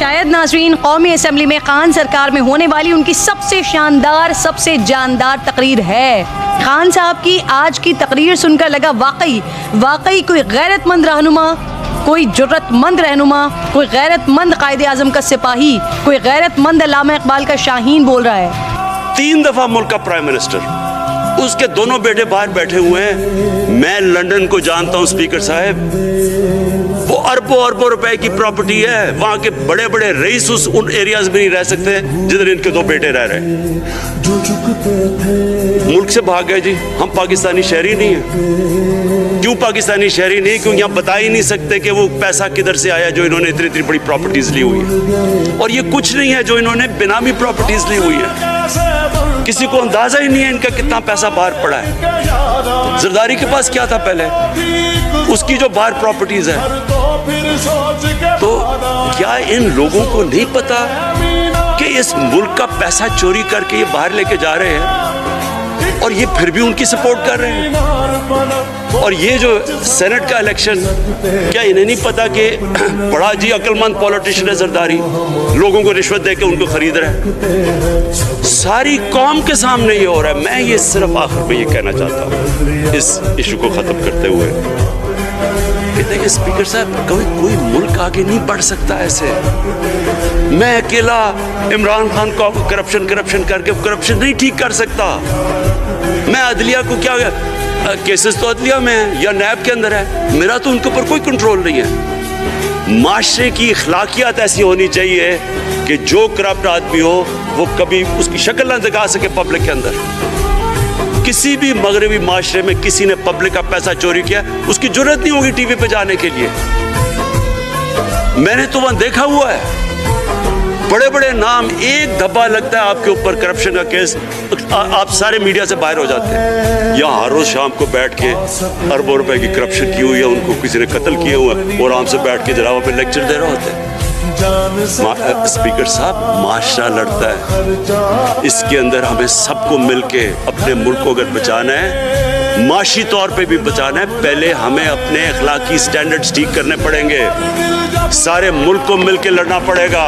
शायद नाज़रीन कौमी असम्बली में खान सरकार में होने वाली उनकी सबसे शानदार सबसे जानदार तकरीर है। खान साहब की आज की तकरीर सुनकर लगा वाकई कोई गैरतमंद रहनुमा, कोई जुर्रतमंद रहनुमा, कोई गैरतमंद कायदे आज़म का सिपाही, कोई गैरतमंद अल्लामा इकबाल का शाहीन बोल रहा है। 3 दफ़ा मुल्क का प्राइम मिनिस्टर, उसके दोनों बेटे बाहर बैठे हुए हैं। मैं लंदन को जानता हूँ स्पीकर साहब, वो अरबों रुपए की प्रॉपर्टी है। वहाँ के बड़े बड़े रईस उन एरियाज में नहीं रह सकते जिधर इनके 2 बेटे रह रहे हैं। मुल्क से भाग गए जी। हम पाकिस्तानी शहरी नहीं हैं। क्यों पाकिस्तानी शहरी नहीं? क्योंकि यहाँ बता ही नहीं सकते कि वो पैसा किधर से आया जो इन्होंने इतनी बड़ी प्रॉपर्टीज ली हुई है। और ये कुछ नहीं है जो इन्होंने बेनामी प्रॉपर्टीज ली हुई है। किसी को अंदाजा ही नहीं है इनका कितना पैसा बाहर पड़ा है। जरदारी के पास क्या था पहले, उसकी जो बाहर प्रॉपर्टीज है। तो क्या इन लोगों को नहीं पता कि इस मुल्क का पैसा चोरी करके ये बाहर लेके जा रहे हैं और ये फिर भी उनकी सपोर्ट कर रहे हैं? और ये जो सेनेट का इलेक्शन, क्या इन्हें नहीं पता कि बड़ा जी अक्लमंद पॉलिटिशियन है जरदारी, लोगों को रिश्वत देके उनको खरीद रहा है? सारी कौम के सामने ये हो रहा है। मैं ये सिर्फ आखिर में ये कहना चाहता हूँ इस इशू को ख़त्म करते हुए, कहते हैं स्पीकर साहब कभी कोई मुल्क आगे नहीं बढ़ सकता ऐसे। मैं अकेला इमरान खान को करप्शन करके करप्शन नहीं ठीक कर सकता। मैं अदलिया को क्या, केसेस तो अदलिया में है या नैब के अंदर है, मेरा तो उनके ऊपर कोई कंट्रोल नहीं है। माशरे की अखलाकियात ऐसी होनी चाहिए कि जो करप्ट आदमी हो वो कभी उसकी शक्ल ना दिखा सके पब्लिक के अंदर। किसी भी मगरबी माशरे में किसी ने पब्लिक का पैसा चोरी किया, उसकी जरूरत नहीं होगी टीवी पे जाने के लिए। मैंने तो वहां देखा हुआ है, बड़े बड़े नाम, एक धब्बा लगता है आपके ऊपर करप्शन का केस, आप सारे मीडिया से बाहर हो जाते हैं। यहाँ हर रोज शाम को बैठ के अरबों रुपए की करप्शन की हुई है, उनको किसी ने कत्ल किए हुए और आराम से बैठ के जनाबा पे लेक्चर दे रहे होते हैं। स्पीकर साहब, माशरा लड़ता है, इसके अंदर हमें सबको मिलके अपने मुल्क को अगर बचाना है, माशी तौर पे भी बचाना है, पहले हमें अपने अखलाकी स्टैंडर्ड्स ठीक करने पड़ेंगे। सारे मुल्क को मिलके लड़ना पड़ेगा।